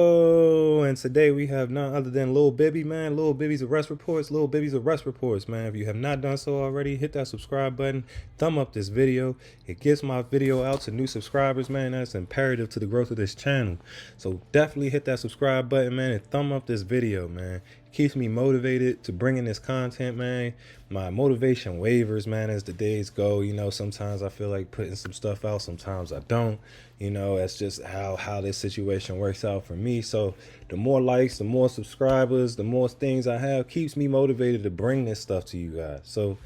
Oh, and today we have none other than Lil Bibby, man. Lil Bibby's arrest reports. Lil Bibby's arrest reports, man. If you have not done so already, hit that subscribe button, thumb up this video. It gets my video out to new subscribers, man. That's imperative to the growth of this channel. So definitely hit that subscribe button, man, and thumb up this video, man. It keeps me motivated to bring in this content, man. My motivation wavers, man, as the days go. You know, sometimes I feel like putting some stuff out, sometimes I don't. You know, that's just how this situation works out for me. So the more likes, the more subscribers, the more things I have keeps me motivated to bring this stuff to you guys. So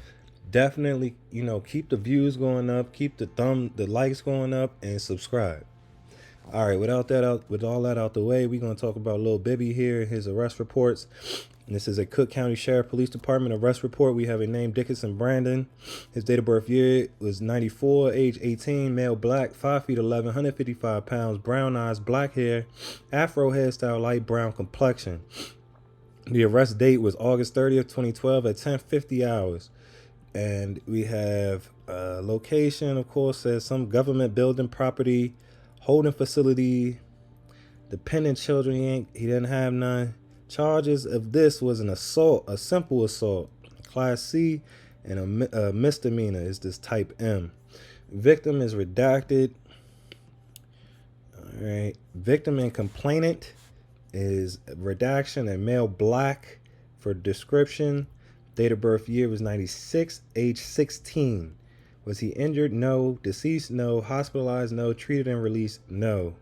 definitely, you know, keep the views going up, keep the likes going up, and subscribe. All right, with all that out the way, we're gonna talk about Lil Bibby here, his arrest reports. And this is a Cook County Sheriff Police Department arrest report. We have a name, Dickinson Brandon. His date of birth year was 94, age 18, male, black, 5 feet 11, 155 pounds, brown eyes, black hair, afro hairstyle, light brown complexion. The arrest date was August 30th, 2012 at 10:50 hours. And we have location, of course, says some government building, property, holding facility, dependent children. He didn't have none. Charges of this was an assault, a simple assault, class C, and a misdemeanor is this type M. Victim is redacted. All right. Victim and complainant is redaction, and male, black for description. Date of birth year was 96, age 16. Was he injured? No. Deceased? No. Hospitalized? No. Treated and released? No.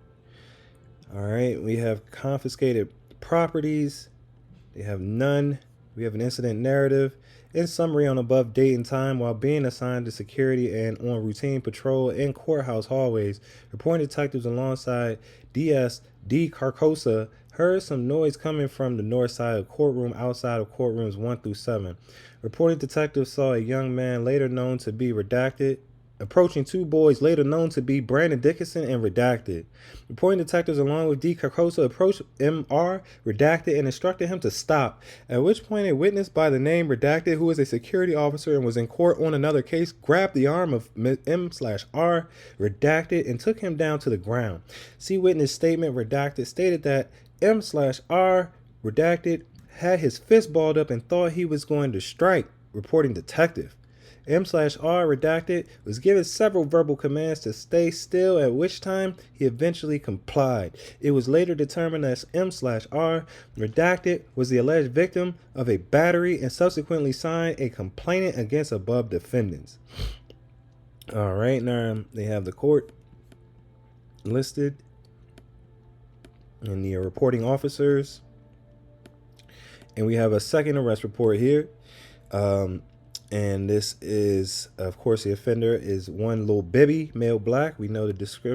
All right. We have confiscated properties. They have none. We have an incident narrative. In summary, on above date and time, while being assigned to security and on routine patrol in courthouse hallways, reporting detectives alongside DS D. Carcosa heard some noise coming from the north side of courtroom outside of courtrooms 1 through 7. Reporting detectives saw a young man later known to be redacted approaching two boys later known to be Brandon Dickinson and redacted. Reporting detectives along with D. Carcosa approached MR, redacted, and instructed him to stop, at which point a witness by the name redacted, who is a security officer and was in court on another case, grabbed the arm of M/R, redacted, and took him down to the ground. See witness statement, redacted, stated that M/R, redacted, had his fist balled up and thought he was going to strike, reporting detective. M/R, redacted, was given several verbal commands to stay still, at which time he eventually complied. It was later determined that M/R, redacted, was the alleged victim of a battery and subsequently signed a complaint against above defendants. All right, now they have the court listed and the reporting officers. And we have a second arrest report here. And this is, of course, the offender is one Lil Bibby, male, black. We know the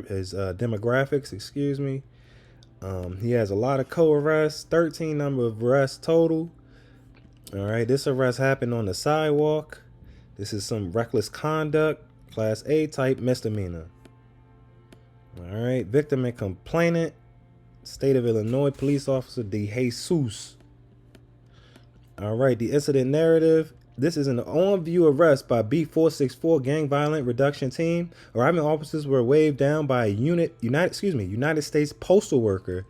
his demographics, excuse me. He has a lot of co-arrests, 13 number of arrests total. All right, this arrest happened on the sidewalk. This is some reckless conduct, class A type misdemeanor. All right, victim and complainant, state of Illinois, police officer De Jesus. All right, the incident narrative. This is an on-view arrest by B464 Gang Violent Reduction Team. Arriving officers were waved down by a United States postal worker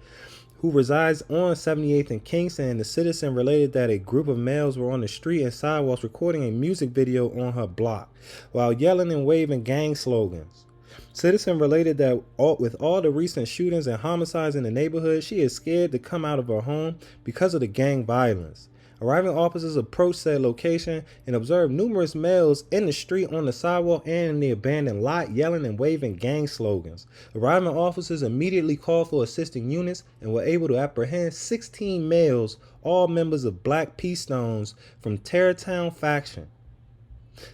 who resides on 78th and Kingston. The citizen related that a group of males were on the street and sidewalks recording a music video on her block while yelling and waving gang slogans. Citizen related that with all the recent shootings and homicides in the neighborhood, she is scared to come out of her home because of the gang violence. Arriving officers approached said location and observed numerous males in the street, on the sidewalk, and in the abandoned lot yelling and waving gang slogans. Arriving officers immediately called for assisting units and were able to apprehend 16 males, all members of Black Peace Stones from Terrortown faction.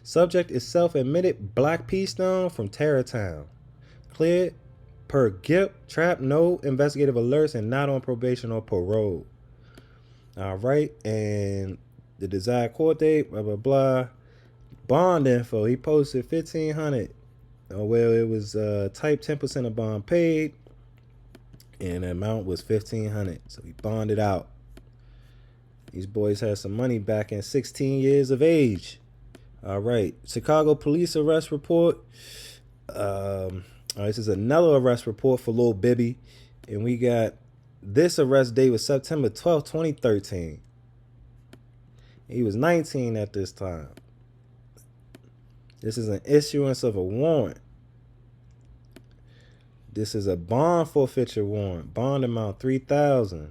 Subject is self-admitted Black Peace Stone from Terrortown. Cleared per GIP, trap, no investigative alerts, and not on probation or parole. All right, and the desired court date, blah, blah, blah. Bond info, he posted $1,500. Well, it was type 10% of bond paid, and the amount was $1,500. So he bonded out. These boys had some money back in 16 years of age. All right, Chicago police arrest report. All right, this is another arrest report for Lil Bibby, and we got This arrest date was September 12th, 2013. He was 19 at this time. This is an issuance of a warrant. This is a bond forfeiture warrant. Bond amount $3,000.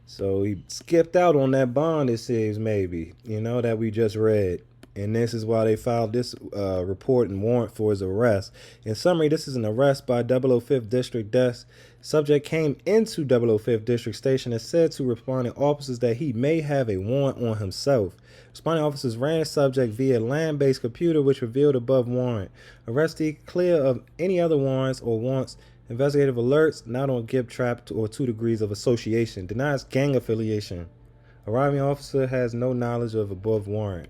So he skipped out on that bond, it seems, maybe, that we just read. And this is why they filed this report and warrant for his arrest. In summary, this is an arrest by 005th District Desk. Subject came into 005th District Station and said to responding officers that he may have a warrant on himself. Responding officers ran subject via land-based computer, which revealed above warrant. Arrestee clear of any other warrants or wants. Investigative alerts, not on Gib Trap or 2 degrees of association. Denies gang affiliation. Arriving officer has no knowledge of above warrant.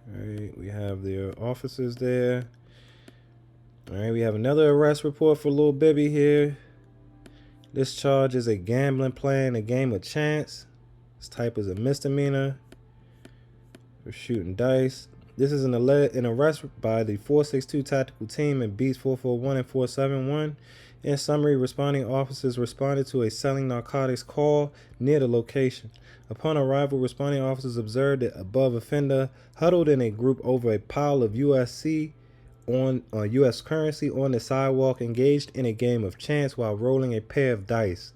All right, we have the officers there. All right, we have another arrest report for Lil Bibby here. This charge is a gambling playing a game of chance. This type is a misdemeanor for shooting dice. This is an arrest by the 462 Tactical Team in Beats 441 and 471. In summary, responding officers responded to a selling narcotics call near the location. Upon arrival, responding officers observed the above offender huddled in a group over a pile of U.S. currency on the sidewalk, engaged in a game of chance while rolling a pair of dice.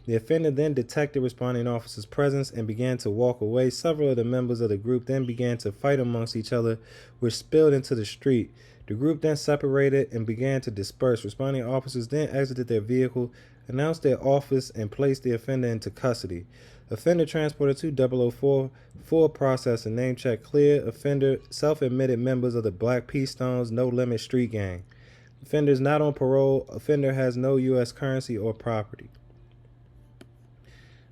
The offender then detected responding officers' presence and began to walk away. Several of the members of the group then began to fight amongst each other, which spilled into the street. The group then separated and began to disperse. Responding officers then exited their vehicle, announced their office, and placed the offender into custody. Offender transported to 004 for process and name check clear. Offender self-admitted members of the Black Peace Stones No Limit Street Gang. Offender is not on parole. Offender has no U.S. currency or property.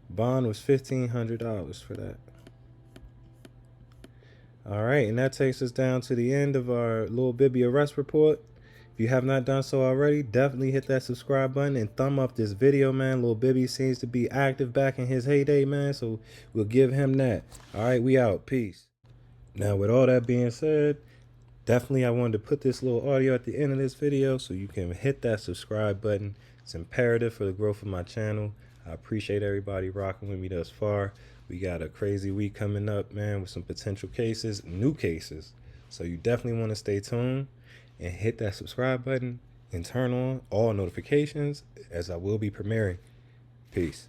Bond was $1,500 for that. All right, and that takes us down to the end of our Lil Bibby arrest report. If you have not done so already, definitely hit that subscribe button and thumb up this video, man. Lil Bibby seems to be active back in his heyday, man, so we'll give him that. All right, we out. Peace. Now, with all that being said, definitely I wanted to put this little audio at the end of this video so you can hit that subscribe button. It's imperative for the growth of my channel. I appreciate everybody rocking with me thus far. We got a crazy week coming up, man, with some potential cases, new cases. So you definitely want to stay tuned and hit that subscribe button and turn on all notifications, as I will be premiering. Peace.